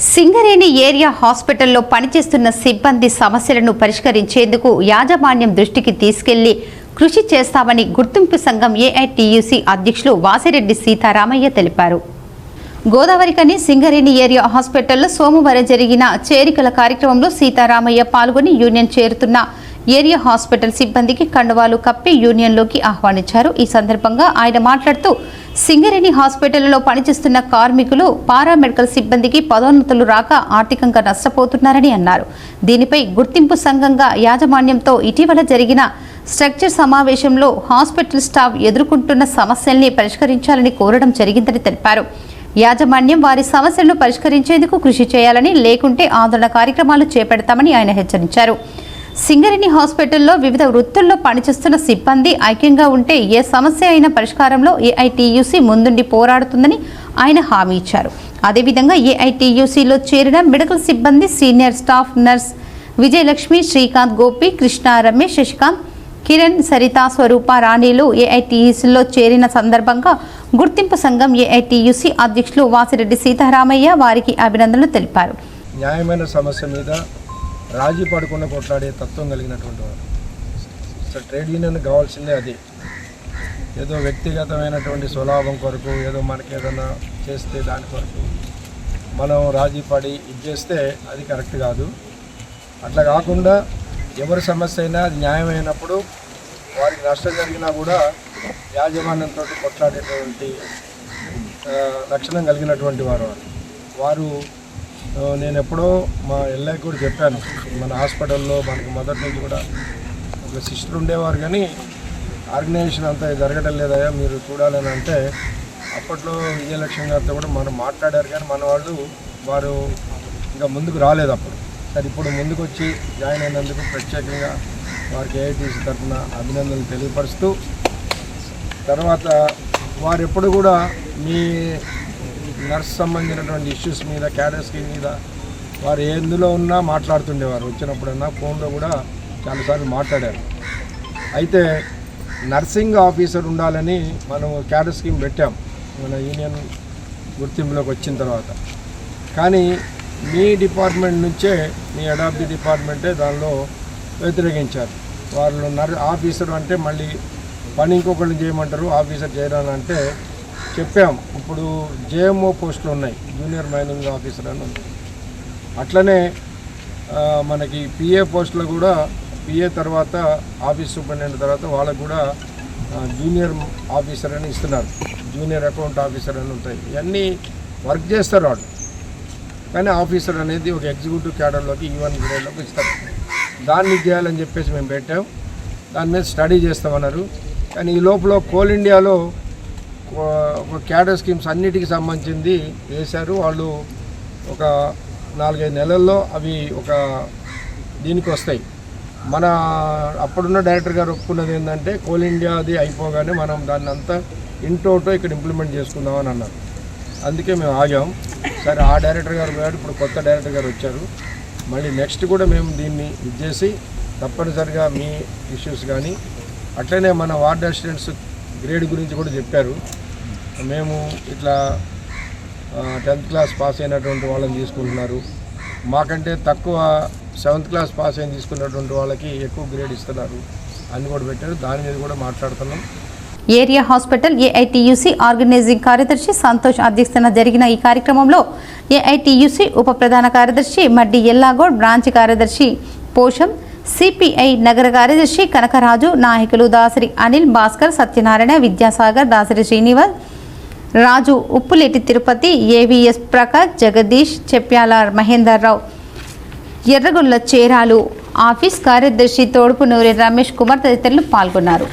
Singareni area హాస్పిటల్లో పనిచేస్తున్న సిబ్బంది సమస్యలను పరిష్కరించేందుకు యాజమాన్యం దృష్టికి తీసుకెళ్లి కృషి చేస్తామని గుర్తింపు సంఘం ఏఐటీయూసీ అధ్యక్షులు వాసిరెడ్డి సీతారామయ్య తెలిపారు. గోదావరికని సింగరేణి ఏరియా హాస్పిటల్లో సోమవారం జరిగిన చేరికల కార్యక్రమంలో సీతారామయ్య పాల్గొని యూనియన్ చేరుతున్న ఏరియా హాస్పిటల్ సిబ్బందికి కండువాలు కప్పి యూనియన్లోకి ఆహ్వానించారు. ఈ సందర్భంగా ఆయన మాట్లాడుతూ సింగరేణి హాస్పిటల్లో పనిచేస్తున్న కార్మికులు పారామెడికల్ సిబ్బందికి పదోన్నతులు రాక ఆర్థికంగా నష్టపోతున్నారని అన్నారు. దీనిపై గుర్తింపు సంఘంగా యాజమాన్యంతో ఇటీవల జరిగిన స్ట్రక్చర్ సమావేశంలో హాస్పిటల్ స్టాఫ్ ఎదుర్కొంటున్న సమస్యల్ని పరిష్కరించాలని కోరడం జరిగిందని తెలిపారు. యాజమాన్యం వారి సమస్యలను పరిష్కరించేందుకు కృషి చేయాలని, లేకుంటే ఆందోళన కార్యక్రమాలు చేపడతామని ఆయన హెచ్చరించారు. సింగరేణి హాస్పిటల్లో వివిధ వృత్తుల్లో పనిచేస్తున్న సిబ్బంది ఐక్యంగా ఉంటే ఏ సమస్య అయినా పరిష్కారంలో ఏఐటీయూసీ ముందుండి పోరాడుతుందని ఆయన హామీ ఇచ్చారు. అదేవిధంగా ఏఐటీయూసీలో చేరిన మెడికల్ సిబ్బంది senior staff nurse Vijayalakshmi, Srikanth, Gopi, Krishna, Ramesh, Sasikanth, Kiran, Saritha, Swarupa, రాణీలు ఏఐటీయూసీలో చేరిన సందర్భంగా గుర్తింపు సంఘం ఏఐటీయూసీ అధ్యక్షులు వాసిరెడ్డి సీతారామయ్య వారికి అభినందనలు తెలిపారు. న్యాయమైన సమస్య మీద రాజీ పడకుండా కొట్లాడే తత్వం కలిగినటువంటి వారు. సో ట్రేడ్ యూనియన్ కావాల్సిందే అది. ఏదో వ్యక్తిగతమైనటువంటి స్వలాభం కొరకు, ఏదో మనకి ఏదైనా చేస్తే దాని కొరకు మనం రాజీ పడి ఇది చేస్తే అది కరెక్ట్ కాదు. అట్లా కాకుండా ఎవరి సమస్య అయినా అది న్యాయమైనప్పుడు వారికి నష్టం జరిగినా కూడా యాజమాన్యంతో కొట్లాడేటువంటి లక్షణం కలిగినటువంటి వారు నేను ఎప్పుడో మా ఎల్ఐకి కూడా చెప్పాను. మన హాస్పిటల్లో మనకు మొదటి నుంచి కూడా ఒక సిస్టర్ ఉండేవారు, కానీ ఆర్గనైజేషన్ అంతా జరగడం లేదయా మీరు చూడాలని అంటే అప్పట్లో విజయలక్ష్మి గారితో కూడా మనం మాట్లాడారు, కానీ మన వారు ఇంకా ముందుకు రాలేదు అప్పుడు. సరే ఇప్పుడు ముందుకు వచ్చి జాయిన్ అయినందుకు ప్రత్యేకంగా వారికి ఏఐటీసీ తరఫున అభినందనలు తెలియపరుస్తూ, తర్వాత వారు ఎప్పుడు కూడా మీ నర్స్ సంబంధించినటువంటి ఇష్యూస్ మీద, క్యాడర్ స్కీమ్ మీద వారు ఎందులో ఉన్నా మాట్లాడుతుండేవారు. వచ్చినప్పుడన్నా ఫోన్లో కూడా చాలాసార్లు మాట్లాడారు. అయితే నర్సింగ్ ఆఫీసర్ ఉండాలని మనం క్యాడర్ స్కీమ్ పెట్టాం మన యూనియన్ గుర్తింపులోకి వచ్చిన తర్వాత. కానీ మీ డిపార్ట్మెంట్ నుంచే, మీ హెడ్ ఆఫ్ ది డిపార్ట్మెంటే దానిలో వ్యతిరేకించారు. వాళ్ళు ఆఫీసర్ అంటే మళ్ళీ పని ఇంకొకరిని చేయమంటారు, ఆఫీసర్ చేయడానికి అంటే చెప్పాం. ఇప్పుడు జేఎంఓ పోస్టులు ఉన్నాయి, జూనియర్ మైనింగ్ ఆఫీసర్ అని ఉంది. అట్లనే మనకి పిఏ పోస్టులు కూడా, పిఏ తర్వాత ఆఫీస్ సూపరింటెండెంట్ తర్వాత వాళ్ళకు కూడా జూనియర్ ఆఫీసర్ అని ఇస్తున్నారు, జూనియర్ అకౌంట్ ఆఫీసర్ అని ఉంటాయి. ఇవన్నీ వర్క్ చేస్తారు వాళ్ళు, కానీ ఆఫీసర్ అనేది ఒక ఎగ్జిక్యూటివ్ క్యాడర్లోకి E1 గ్రేడ్లోకి ఇస్తారు. దాన్ని చేయాలని చెప్పేసి మేము పెట్టాం. దాని మీద స్టడీ చేస్తామన్నారు. కానీ ఈ లోపల కోల్ ఇండియాలో ఒక క్యాడర్ స్కీమ్స్ అన్నిటికీ సంబంధించింది వేశారు. వాళ్ళు ఒక 4-5 నెలల్లో అవి ఒక దీనికి వస్తాయి. మన అప్పుడున్న డైరెక్టర్ గారు ఒప్పుకున్నది ఏంటంటే కోల్ ఇండియాది అయిపోగానే మనం దాన్ని అంతా ఇంటోటో ఇక్కడ ఇంప్లిమెంట్ చేసుకుందామని అన్నారు. అందుకే మేము ఆగాం. సరే, ఆ డైరెక్టర్ గారు పోయాడు, ఇప్పుడు కొత్త డైరెక్టర్ గారు వచ్చారు. మళ్ళీ నెక్స్ట్ కూడా మేము దీన్ని ఇచ్చేసి తప్పనిసరిగా మీ ఇష్యూస్ కానీ, అట్లనే మన వార్డ్ అసిస్టెంట్స్ గ్రేడ్ గురించి కూడా చెప్పారు. మేము ఇట్లా 10th క్లాస్ పాస్ అయినటువంటి వాళ్ళని తీసుకుంటున్నారు, మాకంటే తక్కువ 7th క్లాస్ పాస్ అయిన తీసుకున్నటువంటి వాళ్ళకి ఎక్కువ గ్రేడ్ ఇస్తున్నారు అని కూడా పెట్టారు. దాని మీద కూడా మాట్లాడుతున్నాం. ఏరియా హాస్పిటల్ ఏఐటీయూసీ ఆర్గనైజింగ్ కార్యదర్శి సంతోష్ అధ్యక్షతన జరిగిన ఈ కార్యక్రమంలో ఏఐటీయూసీ ఉప ప్రధాన కార్యదర్శి మడ్డి ఎల్లాగౌడ్, బ్రాంచ్ కార్యదర్శి పోషం, సిపిఐ నగర కార్యదర్శి కనకరాజు, నాయకులు దాసరి అనిల్, భాస్కర్, సత్యనారాయణ, విద్యాసాగర్, దాసరి శ్రీనివాస్, రాజు, ఉప్పులేటి తిరుపతి, ఏవిఎస్ ప్రకాష్, జగదీష్, చెప్యాల మహేందర్ రావు, ఎర్రగొల్ల చేరాలు, ఆఫీస్ కార్యదర్శి తోడుపునూరి రమేష్ కుమార్ తదితరులు పాల్గొన్నారు.